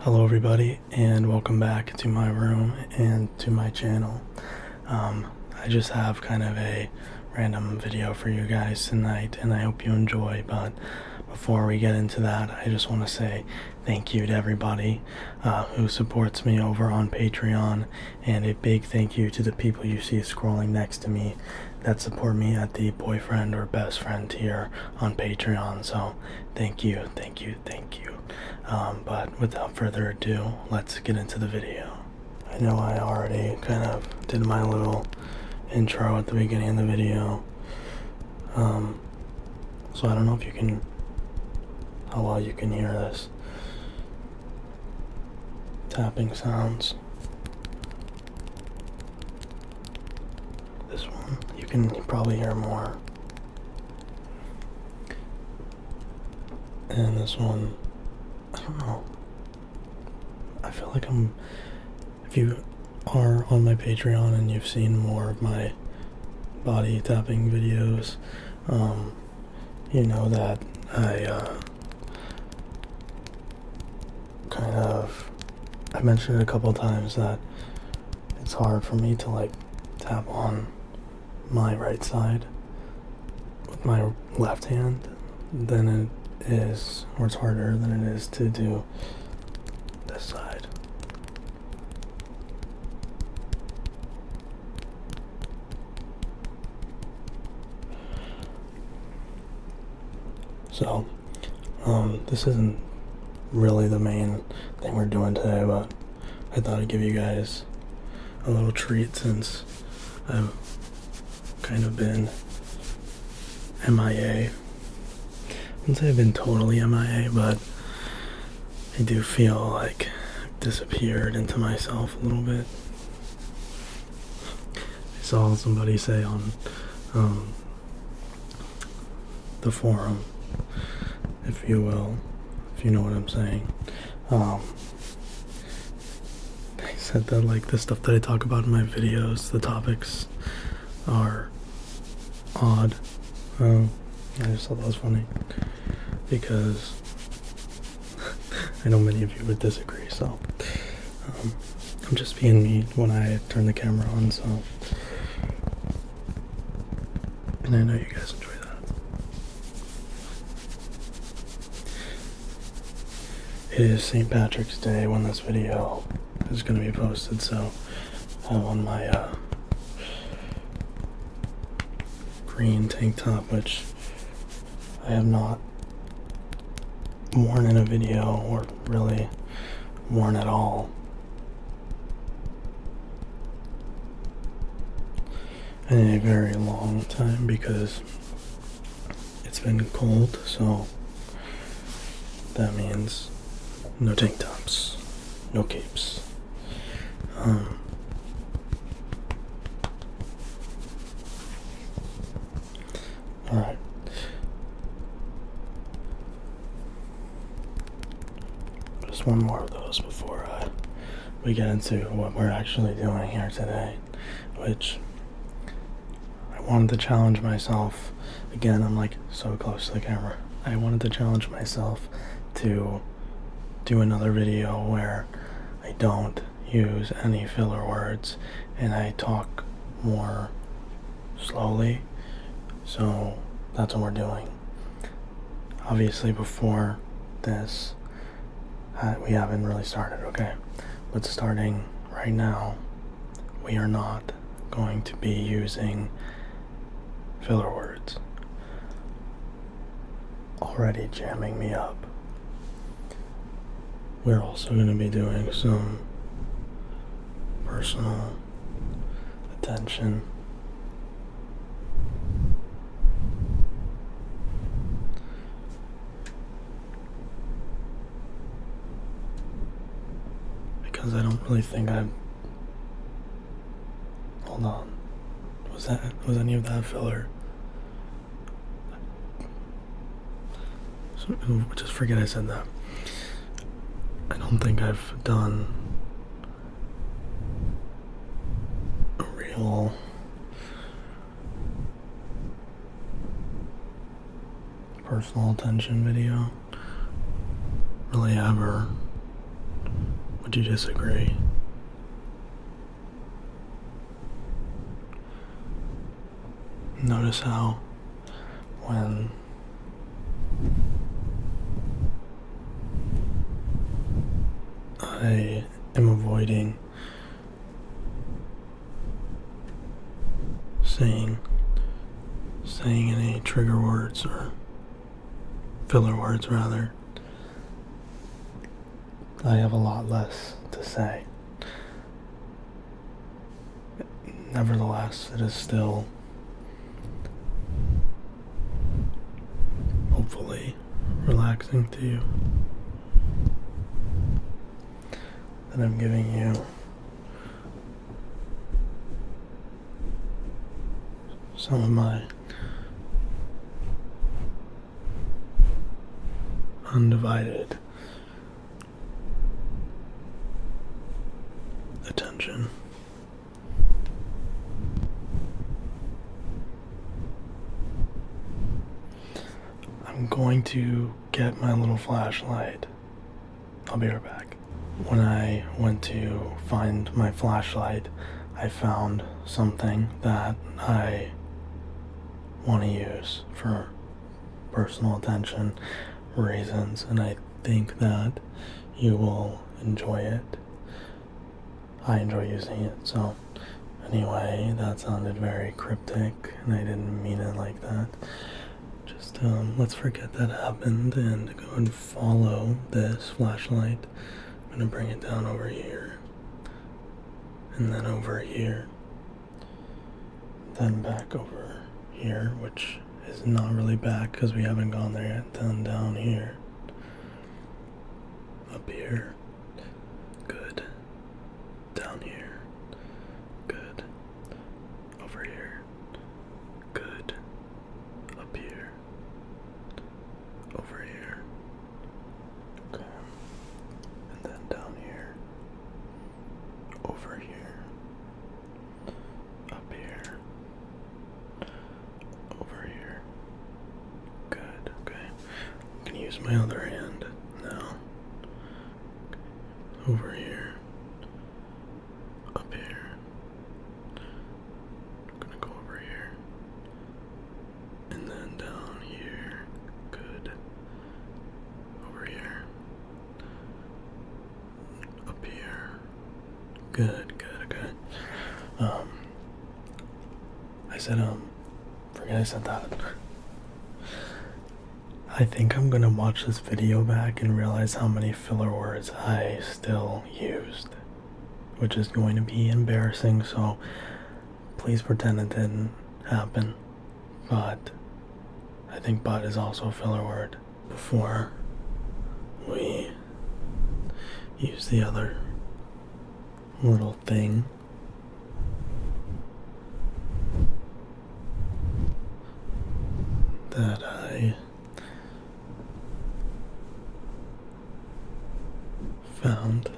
Hello everybody and welcome back to my room and to my channel. I just have kind of a random video for you guys tonight and I hope you enjoy, but before we get into that I just want to say thank you to everybody who supports me over on Patreon, and a big thank you to the people you see scrolling next to me that support me at the boyfriend or best friend tier on Patreon. So thank you, thank you, thank you. But without further ado, let's get into the video. I know I already kind of did my little intro at the beginning of the video, so I don't know if you can, how well you can hear this tapping sounds. This one you can probably hear more, and this one, I don't know. I feel like if you are on my Patreon and you've seen more of my body tapping videos, you know that I mentioned it a couple times that it's hard for me to like tap on my right side with my left hand than it is, or it's harder than it is to do this side. So, this isn't really the main thing we're doing today, but I thought I'd give you guys a little treat since I've kind of been MIA. I wouldn't say I've been totally MIA, but I do feel like I've disappeared into myself a little bit. I saw somebody say on the forum, if you will, if you know what I'm saying, they said that like the stuff that I talk about in my videos, the topics are odd. I just thought that was funny because I know many of you would disagree, so I'm just being me when I turn the camera on, so, and I know you guys enjoy that. It is St. Patrick's Day when this video is going to be posted, so I'm on my green tank top, which I have not worn in a video or really worn at all in a very long time because it's been cold, so that means no tank tops, no capes. Alright. Just one more of those before we get into what we're actually doing here today, which I wanted to challenge myself. Again, I'm like so close to the camera. I wanted to challenge myself to do another video where I don't use any filler words and I talk more slowly. So that's what we're doing. Obviously before this, we haven't really started, okay? But starting right now, we are not going to be using filler words. Already jamming me up. We're also going to be doing some personal attention. Because I don't really think I've... Hold on. Was any of that filler? So, just forget I said that. I don't think I've done a real personal attention video really ever. Would you disagree? Notice how when I am avoiding saying any trigger words or filler words rather, I have a lot less to say. Nevertheless, it is still hopefully relaxing to you that I'm giving you some of my undivided attention. I'm going to get my little flashlight. I'll be right back. When I went to find my flashlight, I found something that I want to use for personal attention reasons, and I think that you will enjoy it. I enjoy using it, so anyway, that sounded very cryptic, and I didn't mean it like that. Just let's forget that happened and go and follow this flashlight. I'm gonna bring it down over here, and then over here, then back over here, which is not really back because we haven't gone there yet. Then down here, up here, good, down here, good, over here, good, up here, over here, okay, and then down here, over here, up here, over here, good, okay. I'm gonna use my other hand now, okay. Over here, up here, I'm gonna go over here, and then down here, good, over here, up here, good, okay. Forget I said that. I think I'm gonna watch this video back and realize how many filler words I still used, which is going to be embarrassing, so please pretend it didn't happen. But I think but is also a filler word. Before we use the other little thing, that I found,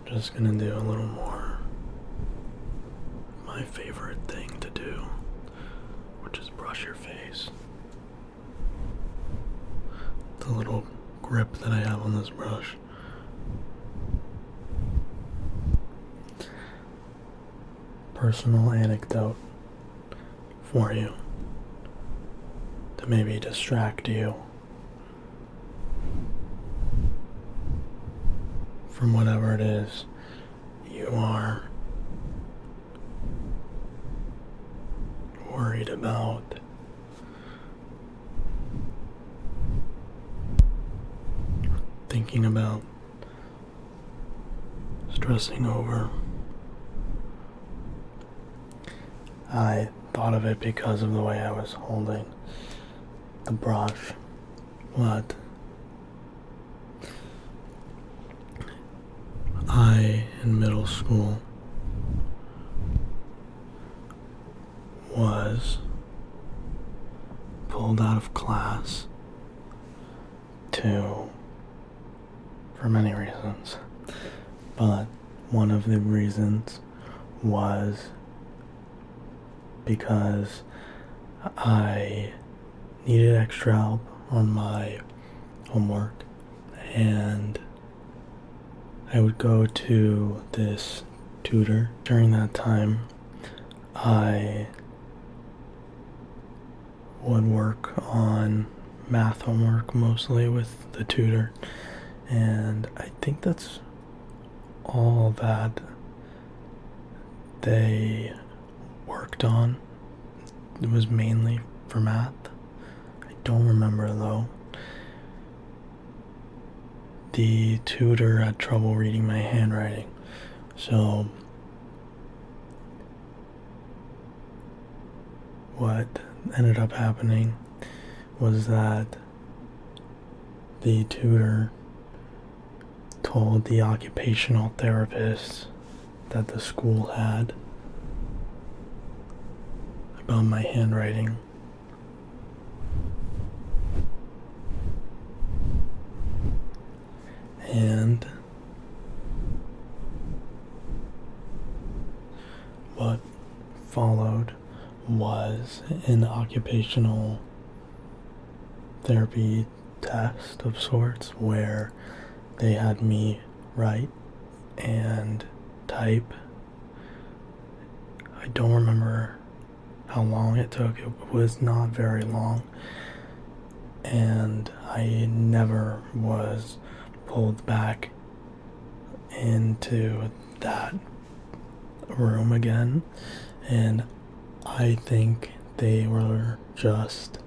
just gonna do a little more my favorite thing to do, which is brush your face. The little grip that I have on this brush. Personal anecdote for you to maybe distract you from whatever it is you are worried about. Thinking about, stressing over. I thought of it because of the way I was holding the brush, but I, in middle school, was pulled out of class for many reasons, but one of the reasons was because I needed extra help on my homework, and I would go to this tutor. During that time, I would work on math homework mostly with the tutor, and I think that's all that they worked on. It was mainly for math. I don't remember though. The tutor had trouble reading my handwriting, so what ended up happening was that the tutor told the occupational therapist that the school had about my handwriting. And what followed was an occupational therapy test of sorts where they had me write and type. I don't remember how long it took. It was not very long, and I never was pulled back into that room again. And I think they were just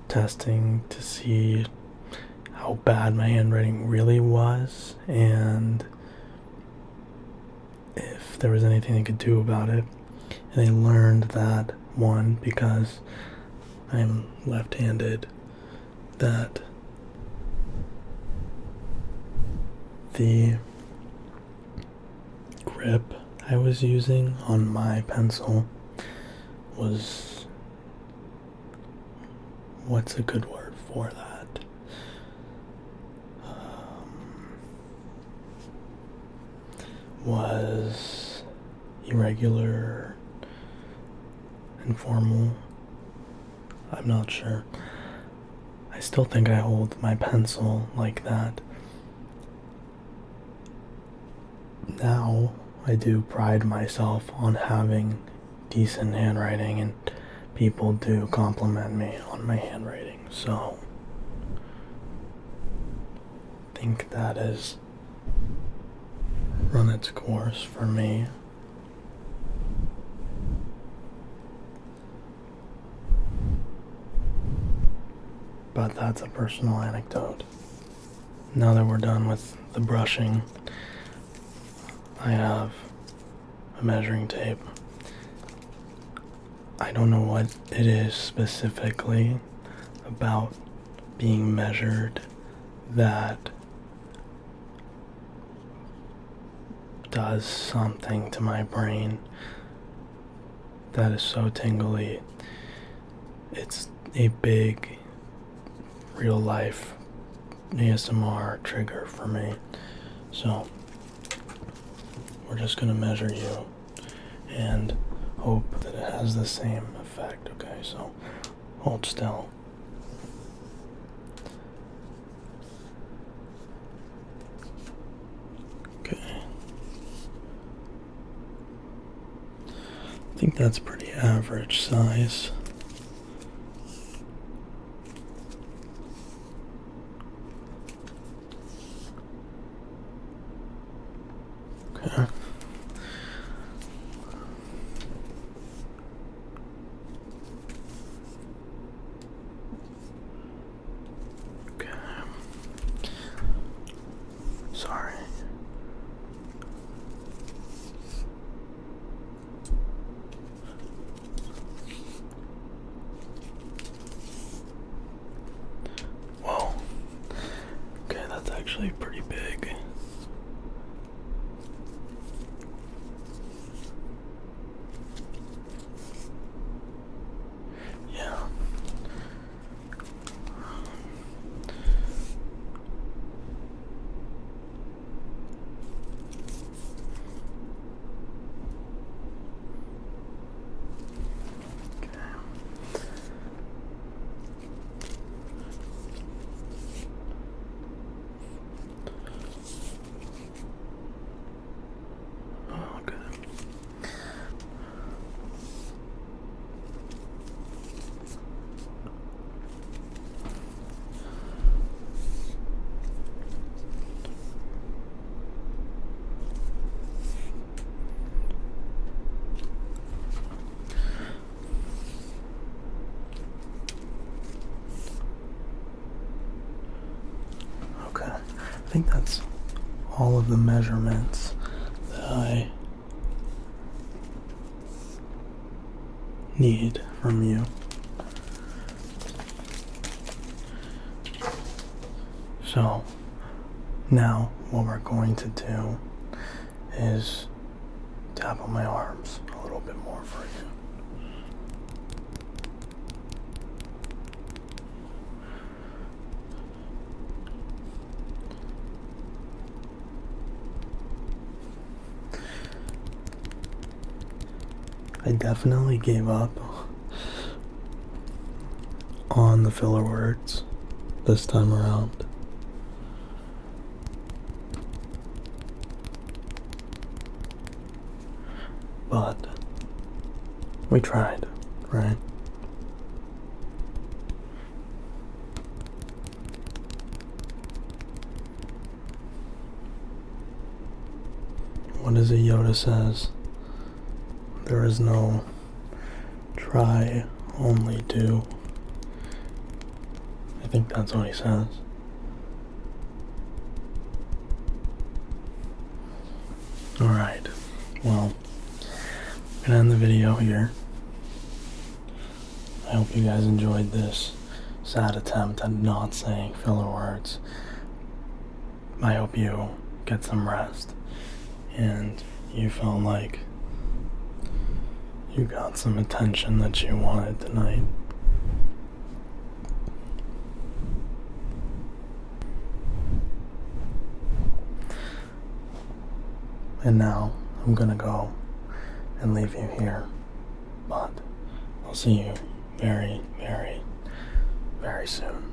testing to see how bad my handwriting really was and if there was anything they could do about it. And they learned that, one, because I'm left-handed, that the grip I was using on my pencil was, what's a good word for that? Was irregular, informal. I'm not sure. I still think I hold my pencil like that. Now I do pride myself on having decent handwriting, and people do compliment me on my handwriting, so I think that has run its course for me. But that's a personal anecdote. Now that we're done with the brushing, I have a measuring tape. I don't know what it is specifically about being measured that does something to my brain that is so tingly. It's a big real life ASMR trigger for me. So we're just gonna measure you and hope that it has the same effect. Okay, so hold still. Okay. I think that's pretty average size. Okay. Okay. Sorry. think that's all of the measurements that I need from you. So now what we're going to do is tap on my arms a little bit more for you. I definitely gave up on the filler words this time around. But we tried, right? What is it Yoda says? There is no try, only do. I think that's what he says. Alright, well, I'm gonna end the video here. I hope you guys enjoyed this sad attempt at not saying filler words. I hope you get some rest and you felt like you got some attention that you wanted tonight. And now I'm gonna go and leave you here, but I'll see you very, very, very soon.